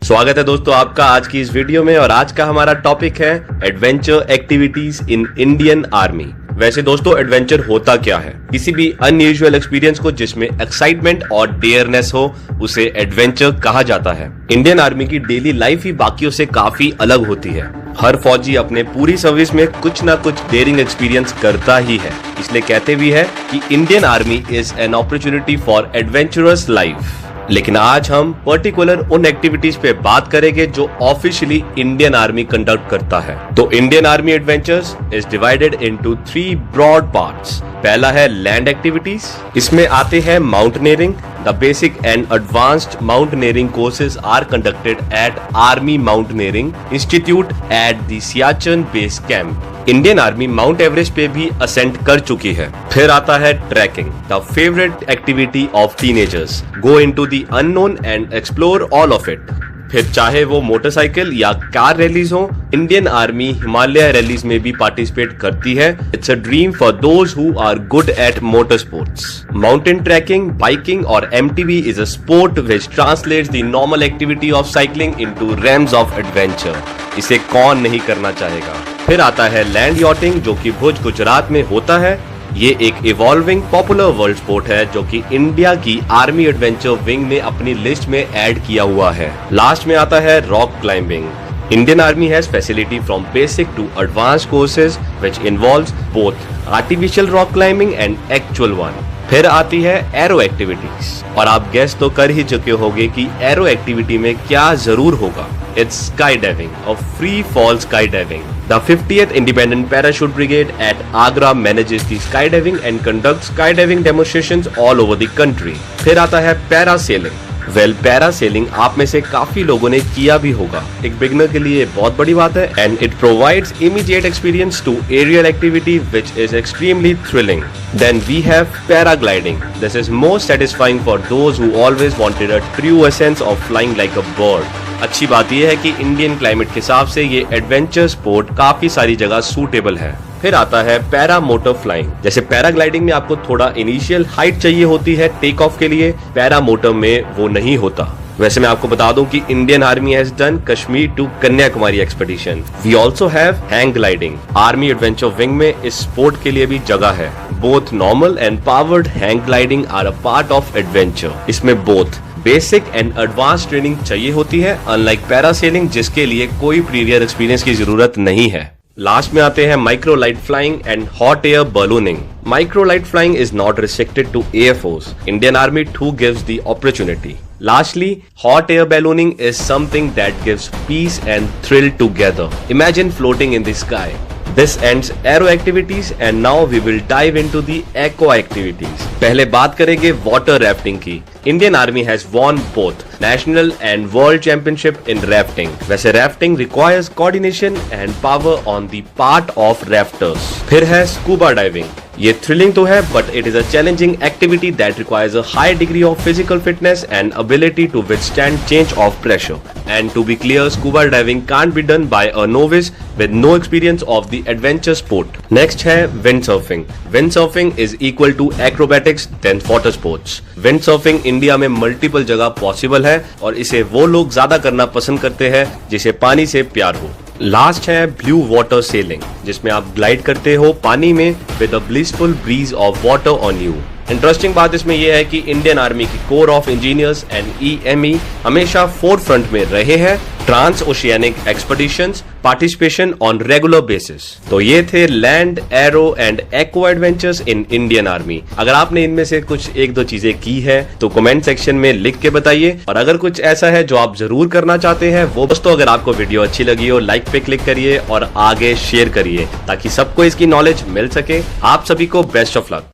स्वागत है दोस्तों आपका आज की इस वीडियो में। और आज का हमारा टॉपिक है adventure activities in Indian army. वैसे दोस्तों एडवेंचर होता क्या है? किसी भी अनयूजुअल एक्सपीरियंस को जिसमें एक्साइटमेंट और डेयरनेस हो उसे एडवेंचर कहा जाता है। इंडियन आर्मी की डेली लाइफ ही बाकियों से काफी अलग होती है। हर फौजी अपने पूरी सर्विस में कुछ ना कुछ डेयरिंग एक्सपीरियंस करता ही है। इसलिए कहते भी है कि Indian army is an opportunity for adventurous life. लेकिन आज हम पर्टिकुलर उन एक्टिविटीज पे बात करेंगे जो ऑफिशियली इंडियन आर्मी कंडक्ट करता है। तो Indian army adventures is divided into 3 broad parts. पहला है लैंड एक्टिविटीज। इसमें आते हैं mountaineering. The basic and advanced mountaineering courses are conducted at army mountaineering institute at the Siachen base camp. Indian army mount Everest पे भी ascent कर चुकी है। फिर आता है trekking, the favourite activity of teenagers. Go into the unknown and explore all of it. फिर चाहे वो मोटरसाइकिल या कार रैलीज हो, इंडियन आर्मी हिमालय रैलीज में भी पार्टिसिपेट करती है। It's a dream for those who are good at motor sports. Mountain trekking, biking और MTB is a sport which translates the normal activity of cycling into realms of adventure. इसे कौन नहीं करना चाहेगा। फिर आता है लैंड यॉटिंग जो कि भुज गुजरात में होता है। ये एक इवॉल्विंग पॉपुलर वर्ल्ड स्पोर्ट है जो कि इंडिया की आर्मी एडवेंचर विंग ने अपनी लिस्ट में ऐड किया हुआ है। लास्ट में आता है rock climbing. Indian army has facility from basic to advanced courses which involves both artificial rock climbing and actual one. फिर आती है एरो एक्टिविटीज। और आप गेस तो कर ही चुके होंगे कि एरो एक्टिविटी में क्या जरूर होगा। It's skydiving, a free fall skydiving. The 50th Independent Parachute Brigade at Agra manages the skydiving and conducts skydiving demonstrations all over the country. फिर आता है पैरासेलिंग। वेल पैरासेलिंग आप में से काफी लोगों ने किया भी होगा। एक बिगिनर के लिए बहुत बड़ी बात है and it provides immediate experience to aerial activity which is extremely thrilling. Then we have paragliding. This is most satisfying for those who always wanted a true essence of flying like a bird. अच्छी बात यह है कि Indian climate के हिसाब से ये adventure sport काफी सारी जगह सूटेबल है। फिर आता है पैरा मोटर फ्लाइंग। जैसे पैराग्लाइडिंग में आपको थोड़ा इनिशियल हाइट चाहिए होती है टेक ऑफ के लिए, पैरा मोटर में वो नहीं होता। वैसे मैं आपको बता दूं कि Indian army has done Kashmir to Kanyakumari expedition. We also have hang gliding. Army adventure wing में इस स्पोर्ट के लिए भी जगह है। Both normal and powered hang gliding are a part of adventure. इसमें both basic and advance training चाहिए होती है, अनलाइक पैरासेलिंग जिसके लिए कोई प्रीवियर एक्सपीरियंस की जरूरत नहीं है। लास्ट में आते हैं micro light flying and hot air ballooning. Micro light flying is not restricted to Air Force. Indian Army too gives the opportunity. Lastly, hot air ballooning is something that gives peace and thrill together. Imagine floating in the sky. This ends aero activities and now we will dive into the aqua activities. पहले बात करेंगे water rafting की। Indian Army has won both national and world championship in rafting. वैसे rafting requires coordination and power on the part of rafters. फिर है scuba diving. ये thrilling तो है but it is a challenging activity that requires a high degree of physical fitness and ability to withstand change of pressure. And to be clear, scuba diving can't be done by a novice with no experience of the adventure sport. Next है windsurfing. Windsurfing is equal to acrobatics then water sports. Windsurfing India में multiple जगह possible है और इसे वो लोग ज्यादा करना पसंद करते हैं जिसे पानी से प्यार हो। लास्ट है ब्लू वाटर सेलिंग जिसमें आप ग्लाइड करते हो पानी में with a blissful breeze of water on you. Interesting बात इसमें यह है कि इंडियन आर्मी की corps of engineers and EME हमेशा फोर फ्रंट में रहे हैं transoceanic expeditions participation on regular basis. तो ये थे land, aero and aqua adventures in Indian army. अगर आपने इनमें से कुछ एक दो चीजें की है तो कमेंट सेक्शन में लिख के बताइए। और अगर कुछ ऐसा है जो आप जरूर करना चाहते हैं वो दोस्तों, अगर आपको वीडियो अच्छी लगी हो लाइक पे क्लिक करिए और आगे शेयर करिए ताकि सबको इसकी नॉलेज मिल सके। आप सभी को बेस्ट ऑफ लक।